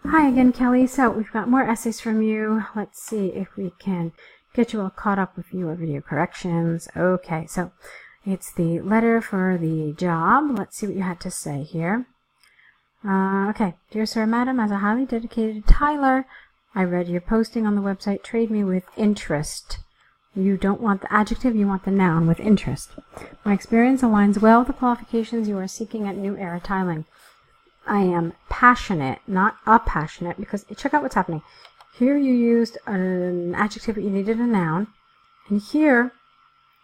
Hi again, Kelly. So we've got more essays from you. Let's see if we can get you all caught up with your video corrections. Okay, so it's the letter for the job. Let's see what you had to say here. Okay, dear sir, madam, as a highly dedicated Tyler, I read your posting on the website Trade Me with Interest. You don't want the adjective, you want the noun with interest. My experience aligns well with the qualifications you are seeking at New Era Tiling. I am passionate, not appassionate, because check out what's happening. Here you used an adjective, but you needed a noun. And here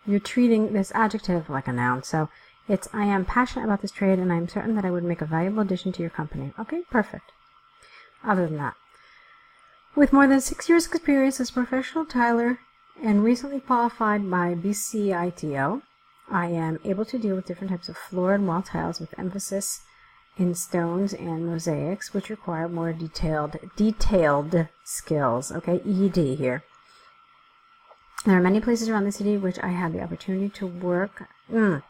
you're treating this adjective like a noun. So it's, I am passionate about this trade, and I am certain that I would make a valuable addition to your company. Okay, perfect. Other than that, with more than 6 years experience as a professional tiler and recently qualified by BCITO, I am able to deal with different types of floor and wall tiles with emphasis in stones and mosaics, which require more detailed skills. Okay, ED here. There are many places around the city which I had the opportunity to work. There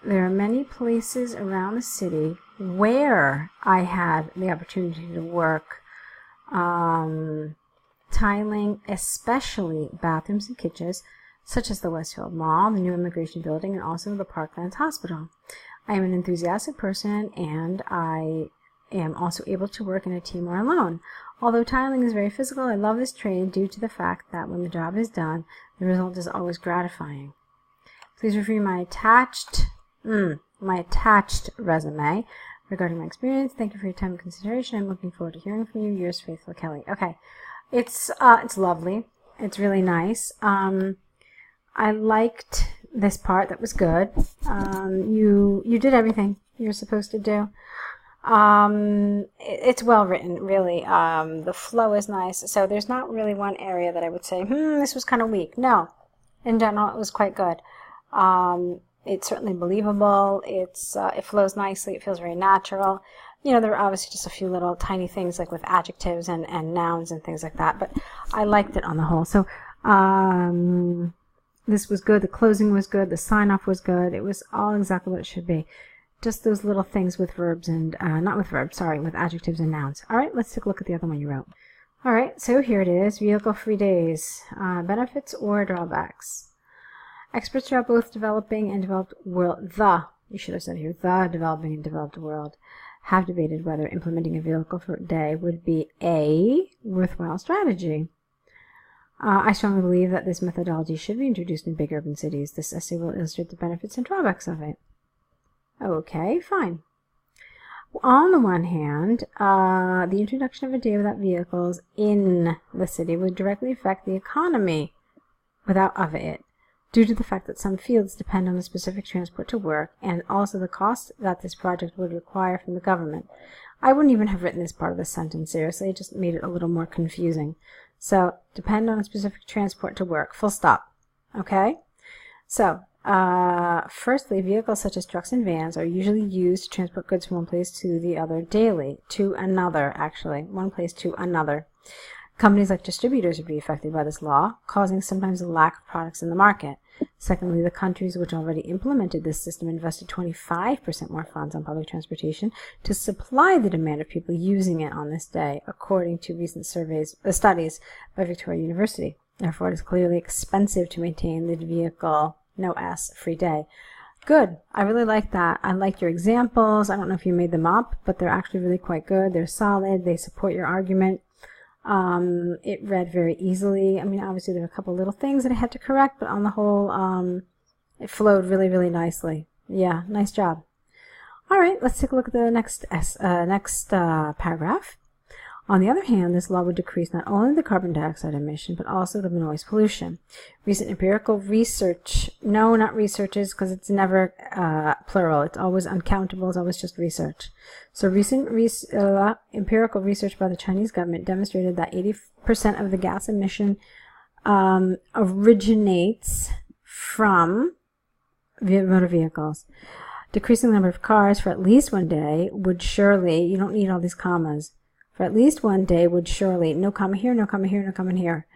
are many places around the city where I had the opportunity to work tiling, especially bathrooms and kitchens, such as the Westfield Mall, the new Immigration Building, and also the Parklands Hospital. I am an enthusiastic person, and I am also able to work in a team or alone. Although tiling is very physical, I love this trade due to the fact that when the job is done, the result is always gratifying. Please review my attached resume regarding my experience. Thank you for your time and consideration. I'm looking forward to hearing from you. Yours faithfully, Kelly. Okay, it's lovely. It's really nice. I liked this part. That was good. You did everything you're supposed to do. It's well written, really. The flow is nice. So there's not really one area that I would say, this was kind of weak. No, in general, it was quite good. It's certainly believable. It flows nicely. It feels very natural. You know, there are obviously just a few little tiny things like with adjectives and nouns and things like that, but I liked it on the whole. So, this was good. The closing was good. The sign-off was good. It was all exactly what it should be. Just those little things with verbs and, with adjectives and nouns. All right, let's take a look at the other one you wrote. All right, so here it is. Vehicle-free days. Benefits or drawbacks. Experts throughout both developing and developed world, you should have said here, the developing and developed world, have debated whether implementing a vehicle for a day would be a worthwhile strategy. I strongly believe that this methodology should be introduced in big urban cities. This essay will illustrate the benefits and drawbacks of it. Okay, fine. On the one hand, the introduction of a day without vehicles in the city would directly affect the economy of it, due to the fact that some fields depend on a specific transport to work, and also the cost that this project would require from the government. I wouldn't even have written this part of the sentence, seriously. It just made it a little more confusing. So, depend on a specific transport to work. Full stop. Okay? So, firstly, vehicles such as trucks and vans are usually used to transport goods from one place to the other daily. To another, actually. One place to another. Companies like distributors would be affected by this law, causing sometimes a lack of products in the market. Secondly, the countries which already implemented this system invested 25% more funds on public transportation to supply the demand of people using it on this day, according to recent studies by Victoria University. Therefore, it is clearly expensive to maintain the vehicle, no S, free day. Good. I really like that. I like your examples. I don't know if you made them up, but they're actually really quite good. They're solid. They support your argument. It read very easily. I mean, obviously there are a couple little things that I had to correct, but on the whole, it flowed really, really nicely. Yeah, nice job. All right, let's take a look at the next paragraph. On the other hand, this law would decrease not only the carbon dioxide emission, but also the noise pollution. Recent empirical research, no, not researches, because it's never plural. It's always uncountable. It's always just research. So recent empirical research by the Chinese government demonstrated that 80% of the gas emission originates from motor vehicles. Decreasing the number of cars for at least one day would surely, you don't need all these commas, for at least one day would surely, no comma here, no comma here, no comma here,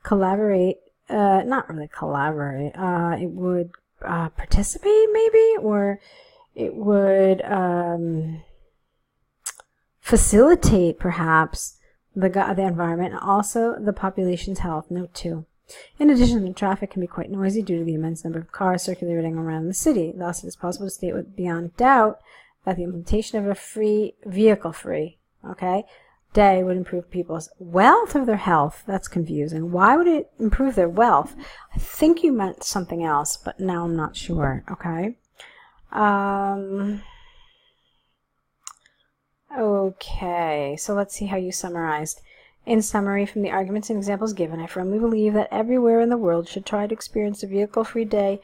not really collaborate, it would participate maybe, or it would facilitate perhaps the environment and also the population's health. Note 2. In addition, the traffic can be quite noisy due to the immense number of cars circulating around the city. Thus, it is possible to state beyond doubt that the implementation of a vehicle-free, day would improve people's wealth or their health. That's confusing. Why would it improve their wealth? I think you meant something else, but now I'm not sure. Okay, so let's see how you summarized. In summary, from the arguments and examples given, I firmly believe that everywhere in the world should try to experience a vehicle-free day,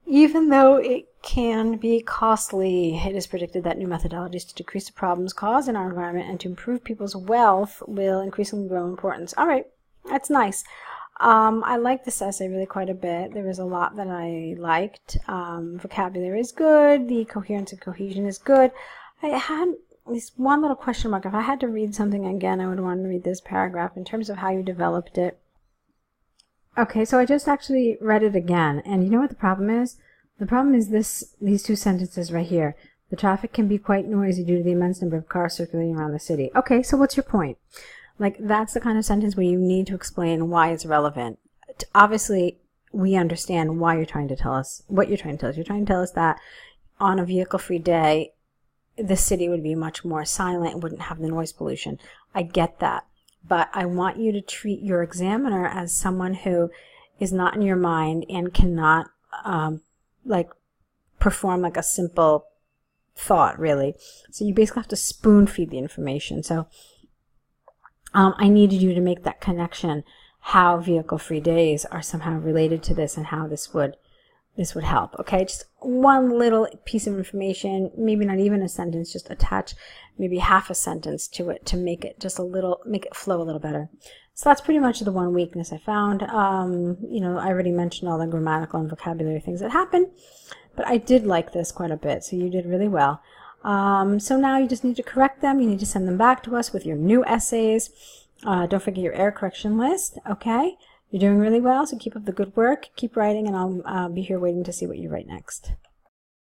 even though it can be costly. It is predicted that new methodologies to decrease the problems caused in our environment and to improve people's wealth will increasingly grow in importance. All right, that's nice. I liked this essay really quite a bit. There was a lot that I liked. Vocabulary is good. The coherence and cohesion is good. I had at least one little question mark. If I had to read something again, I would want to read this paragraph in terms of how you developed it. Okay, so I just actually read it again, and you know what the problem is? The problem is these two sentences right here. The traffic can be quite noisy due to the immense number of cars circulating around the city. Okay, so what's your point? Like, that's the kind of sentence where you need to explain why it's relevant. Obviously, we understand why you're trying to tell us, what you're trying to tell us. You're trying to tell us that on a vehicle-free day, the city would be much more silent and wouldn't have the noise pollution. I get that. But I want you to treat your examiner as someone who is not in your mind and cannot, perform like a simple thought, really. So you basically have to spoon feed the information. So I needed you to make that connection, how vehicle-free days are somehow related to this and how this would help. Okay, just one little piece of information, maybe not even a sentence, just attach maybe half a sentence to it to make it make it flow a little better. So that's pretty much the one weakness I found. I already mentioned all the grammatical and vocabulary things that happen, but I did like this quite a bit, so you did really well. So now you just need to correct them. You need to send them back to us with your new essays. Don't forget your error correction list, okay? You're doing really well, so keep up the good work. Keep writing, and I'll be here waiting to see what you write next.